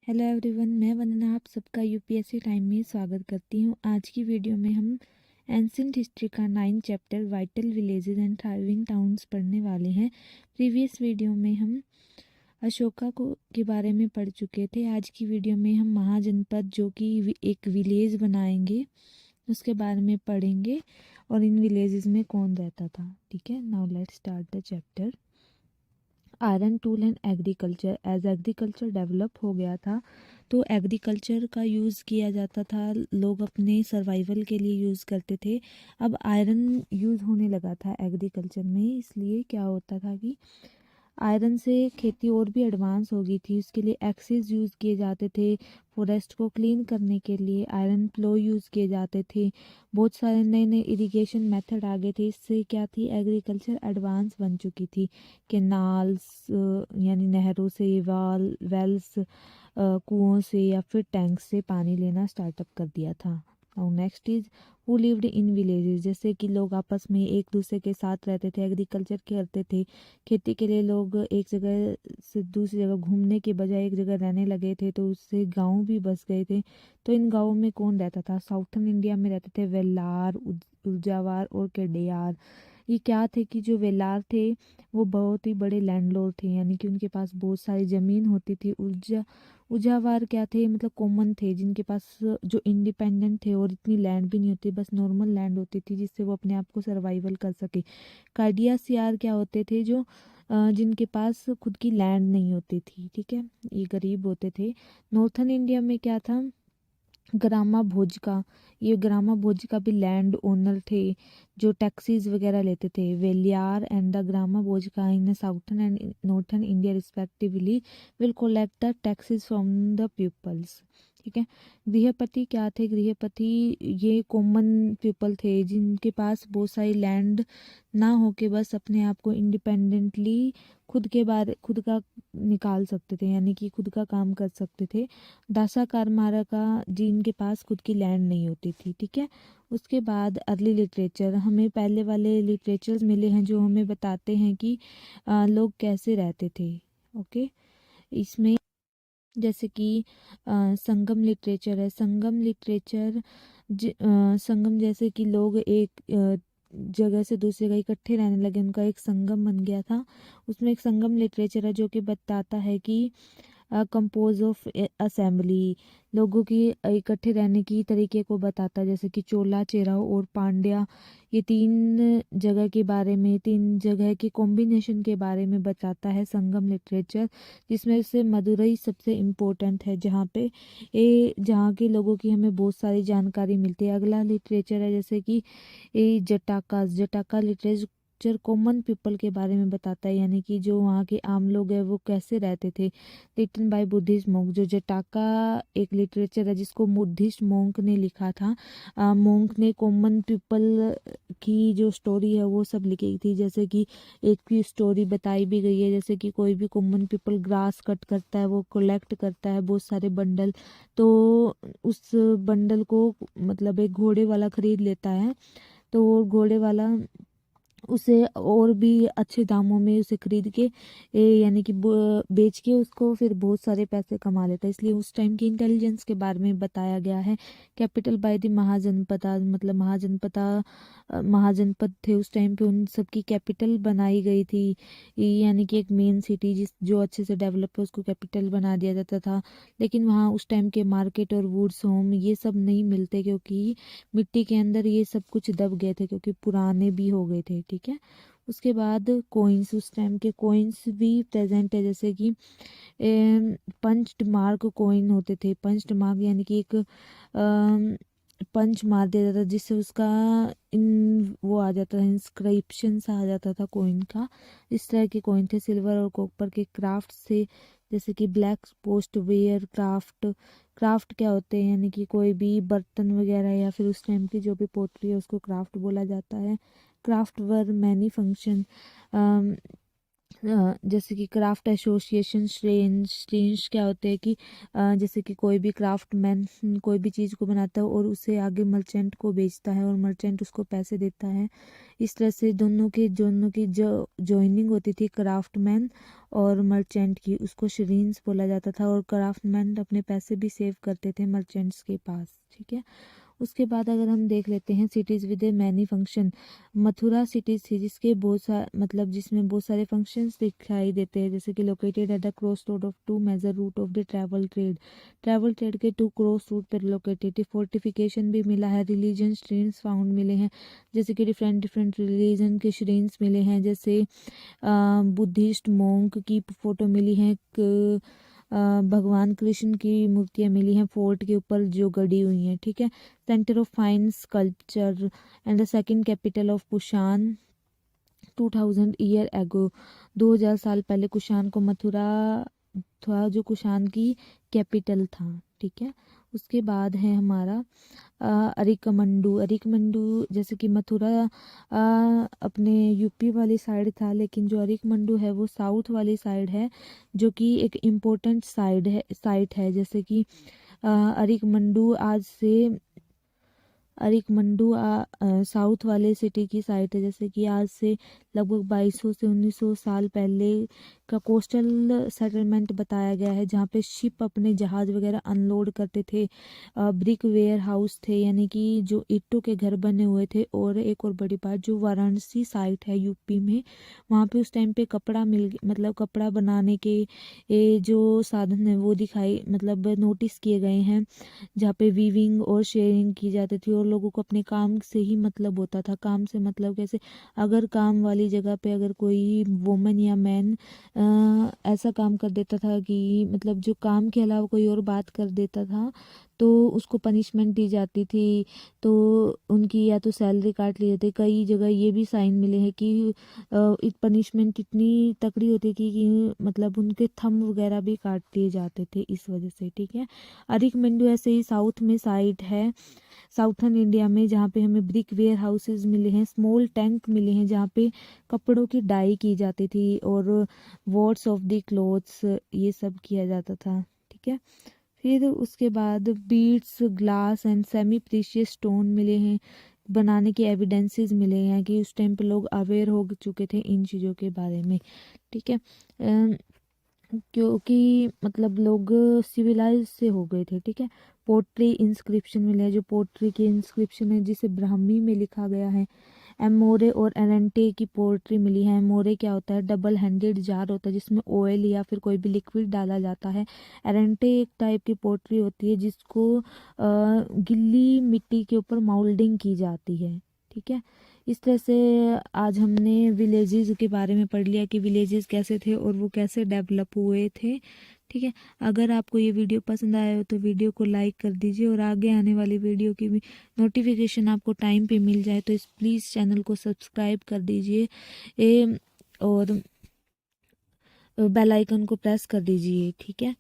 Hello everyone, मैं वंदना आप सबका यूपीएससी टाइम में स्वागत करती हूँ। आज की वीडियो में हम एंशिएंट हिस्ट्री का 9 chapter vital villages and thriving towns पढ़ने वाले हैं। प्रीवियस वीडियो में हम अशोका को के बारे में पढ़ चुके थे। आज की वीडियो में हम महाजनपद जो कि एक विलेज बनाएंगे उसके बारे में पढ़ेंगे और इन विलेजेस में कौन रहता था। ठीक है, now let's start the chapter. Iron tool and agriculture. As agriculture develop हो गया था तो एग्रीकल्चर का यूज़ किया जाता था, लोग अपने सर्वाइवल के लिए यूज़ करते थे। अब आयरन यूज़ होने लगा था एग्रीकल्चर में, इसलिए क्या होता था कि आयरन से खेती और भी एडवांस हो गई थी। उसके लिए एक्सेस यूज़ किए जाते थे, फॉरेस्ट को क्लीन करने के लिए आयरन प्लो यूज़ किए जाते थे। बहुत सारे नए नए इरिगेशन मेथड आ गए थे। इससे क्या थी, एग्रीकल्चर एडवांस बन चुकी थी। कैनाल्स यानी नहरों से, वेल्स कुओं से या फिर टैंक से पानी लेना स्टार्टअप कर दिया था। और next is who lived in villages. जैसे कि लोग आपस में एक दूसरे के साथ रहते थे, एग्रीकल्चर करते थे। खेती के लिए लोग एक जगह से दूसरी जगह घूमने के बजाय एक जगह रहने लगे थे, तो उससे गांव भी बस गए थे। तो इन गांवों में कौन रहता था, साउथर्न इंडिया में रहते थे वेल्लार, उर्जावार और केडेयार। ये क्या थे कि जो वेलार थे वो बहुत ही बड़े लैंडलॉर्ड थे, यानी कि उनके पास बहुत सारी ज़मीन होती थी। उजावार क्या थे, मतलब कॉमन थे, जिनके पास जो इंडिपेंडेंट थे और इतनी लैंड भी नहीं होती, बस नॉर्मल लैंड होती थी जिससे वो अपने आप को सर्वाइवल कर सके। कार्डिया सियार क्या होते थे, जो जिनके पास खुद की लैंड नहीं होती थी। ठीक है, ये गरीब होते थे। नॉर्थन इंडिया में क्या था, ग्रामा भोजका। ये ग्रामा भोजका भी लैंड ओनर थे जो टैक्सीज वगैरह लेते थे। Veliyar and the grama bhojaka in southern and northern India respectively will collect the taxes from the peoples. ठीक है, गृहपति क्या थे, गृहपति ये कॉमन पीपल थे जिनके पास बहुत सारी लैंड ना हो के बस अपने आप को इंडिपेंडेंटली खुद का निकाल सकते थे, यानी कि खुद का काम कर सकते थे। दासा कारमारा का जिनके पास खुद की लैंड नहीं होती थी। ठीक है, उसके बाद अर्ली लिटरेचर, हमें पहले वाले लिटरेचर्स मिले हैं जो हमें बताते हैं कि लोग कैसे रहते थे। ओके, इसमें जैसे कि संगम लिटरेचर है। संगम लिटरेचर संगम जैसे कि लोग एक जगह से दूसरी जगह इकट्ठे रहने लगे, उनका एक संगम बन गया था। उसमें एक संगम लिटरेचर है जो कि बताता है कि कंपोज ऑफ असेंबली, लोगों की इकट्ठे रहने की तरीके को बताता है। जैसे कि चोला, चेराव और पांड्या, ये तीन जगह के कॉम्बिनेशन के बारे में बताता है संगम लिटरेचर, जिसमें से मदुरई सबसे इम्पोर्टेंट है जहाँ के लोगों की हमें बहुत सारी जानकारी मिलती है। अगला लिटरेचर है जैसे कि जटाका लिटरेचर कॉमन पीपल के बारे में बताता है, यानी कि जो वहाँ के आम लोग हैं वो कैसे रहते थे। रिटन बाय बुद्धिस्ट मोंक, जो जटाका एक लिटरेचर है जिसको बुद्धिस्ट मोंक ने लिखा था। मोंक ने कॉमन पीपल की जो स्टोरी है वो सब लिखी थी। जैसे कि एक की स्टोरी बताई भी गई है, जैसे कि कोई भी कॉमन पीपल ग्रास कट करता है, वो कलेक्ट करता है बहुत सारे बंडल, तो उस बंडल को मतलब एक घोड़े वाला खरीद लेता है, तो वो घोड़े वाला उसे और भी अच्छे दामों में उसे खरीद के यानी कि बेच के उसको फिर बहुत सारे पैसे कमा लेता है। इसलिए उस टाइम की इंटेलिजेंस के बारे में बताया गया है। कैपिटल बाय द महाजनपदा, मतलब महाजनपद थे उस टाइम पे, उन सबकी कैपिटल बनाई गई थी, यानी कि एक मेन सिटी जो अच्छे से डेवलप है उसको कैपिटल बना दिया जाता था। लेकिन वहाँ उस टाइम के मार्केट और वुड्स होम ये सब नहीं मिलते, क्योंकि मिट्टी के अंदर ये सब कुछ दब गए थे, क्योंकि पुराने भी हो गए थे। ठीक है, उसके बाद कोइंस, उस टाइम के कोइंस भी प्रेजेंट है। जैसे कि पंच्ड मार्क कोइन होते थे। पंच्ड मार्क यानी कि एक पंच मार दिया जाता जिससे उसका इन वो आ जाता था, इंस्क्रिप्शन सा आ जाता था कोइन का। इस तरह के कोइन थे। सिल्वर और कॉपर के क्राफ्ट से, जैसे कि ब्लैक पोस्ट वेयर क्राफ्ट क्या होते हैं, यानी कि कोई भी बर्तन वगैरह या फिर उस टाइम की जो भी पोट्री है उसको क्राफ्ट बोला जाता है। क्राफ्ट वर मैनी फंक्शन, जैसे कि क्राफ्ट एसोसिएशन श्रेंस क्या होते हैं कि जैसे कि कोई भी क्राफ्टमैन कोई भी चीज़ को बनाता है और उसे आगे मर्चेंट को बेचता है और मर्चेंट उसको पैसे देता है। इस तरह से दोनों की जो जॉइनिंग होती थी क्राफ्टमैन और मर्चेंट की, उसको श्रेंस बोला जाता था। और क्राफ्टमैन अपने पैसे भी सेव करते थे मर्चेंट्स के पास, ठीक है। उसके बाद अगर हम देख लेते हैं cities with A many function. Mathura cities थी जिसके बहुत सारे मतलब जिसमें बहुत सारे फंक्शंस दिखाई देते हैं, जैसे कि located at the cross road of two major route of the travel trade के टू क्रॉस रूट पर लोकेटेड। फोर्टिफिकेशन भी मिला है, रिलीजन श्रेन्स फाउंड मिले हैं, जैसे कि डिफरेंट डिफरेंट रिलीजन के श्रेन्स मिले हैं, जैसे बुद्धिस्ट मोंक की फ़ोटो मिली है, भगवान कृष्ण की मूर्तियाँ मिली हैं फोर्ट के ऊपर जो गड़ी हुई हैं, ठीक है। Centre of fine sculpture and the second capital of Kushan 2000 year ago. 2000 साल पहले कुशान को मथुरा था जो कुशान की कैपिटल था, ठीक है। उसके बाद है हमारा अरिकमंडू जैसे कि मथुरा अपने यूपी वाली साइड था, लेकिन जो अरिकमंडू है वो साउथ वाली साइड है, जो कि एक इम्पोर्टेंट साइट है। जैसे कि अरिकमंडू साउथ वाले सिटी की साइट है, जैसे कि आज से लगभग 2200 से 1900 साल पहले का कोस्टल सेटलमेंट बताया गया है, जहाँ पे शिप अपने जहाज़ वगैरह अनलोड करते थे। ब्रिक वेयर हाउस थे, यानी कि जो ईंटों के घर बने हुए थे। और एक और बड़ी बात, जो वाराणसी साइट है यूपी में, वहाँ पे उस टाइम पे मतलब कपड़ा बनाने के जो साधन है वो नोटिस किए गए हैं, जहाँ पे वीविंग और शेयरिंग की जाती थी। और लोगों को अपने काम से ही मतलब होता था। काम से मतलब कैसे, अगर काम वाली जगह पे अगर कोई वुमन या मैन ऐसा काम कर देता था कि मतलब जो काम के अलावा कोई और बात कर देता था, तो उसको पनिशमेंट दी जाती थी। तो उनकी या तो सैलरी काट ली जाती। कई जगह ये भी साइन मिले हैं कि पनिशमेंट इतनी तकड़ी होती थी कि मतलब उनके थंब वगैरह भी काट दिए जाते थे इस वजह से, ठीक है। अरिकमंडू ऐसे ही साउथ में साइट है, साउथर्न इंडिया में, जहाँ पे हमें ब्रिक वेयर हाउसेज मिले हैं, स्मॉल टैंक मिले हैं जहाँ पे कपड़ों की डाई की जाती थी, और वॉर्ड्स ऑफ द क्लोथ्स ये सब किया जाता था, ठीक है। फिर उसके बाद beads, glass and semi precious stone मिले हैं, बनाने के एविडेंसेस मिले हैं कि उस टाइम पे लोग अवेयर हो चुके थे इन चीज़ों के बारे में, ठीक है। क्योंकि मतलब लोग सिविलाइज से हो गए थे, ठीक है। पोट्री इंस्क्रिप्शन मिले हैं, जो पोट्री की इंस्क्रिप्शन है जिसे ब्राह्मी में लिखा गया है। एमोरे और एरेंटे की पोट्री मिली है। एमोरे क्या होता है, डबल हैंडेड जार होता है जिसमें ऑयल या फिर कोई भी लिक्विड डाला जाता है। एरेंटे एक टाइप की पोट्री होती है जिसको गिल्ली मिट्टी के ऊपर माउल्डिंग की जाती है, ठीक है। इस तरह से आज हमने विलेजेस के बारे में पढ़ लिया कि विलेजेस कैसे थे और वो कैसे डेवलप हुए थे, ठीक है। अगर आपको ये वीडियो पसंद आया हो तो वीडियो को लाइक कर दीजिए, और आगे आने वाली वीडियो की भी नोटिफिकेशन आपको टाइम पे मिल जाए तो इस प्लीज़ चैनल को सब्सक्राइब कर दीजिए और बेल आइकन को प्रेस कर दीजिए, ठीक है।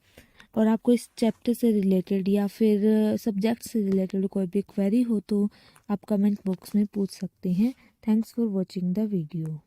और आपको इस चैप्टर से रिलेटेड या फिर सब्जेक्ट से रिलेटेड कोई भी क्वेरी हो तो आप कमेंट बॉक्स में पूछ सकते हैं। Thanks for watching the video.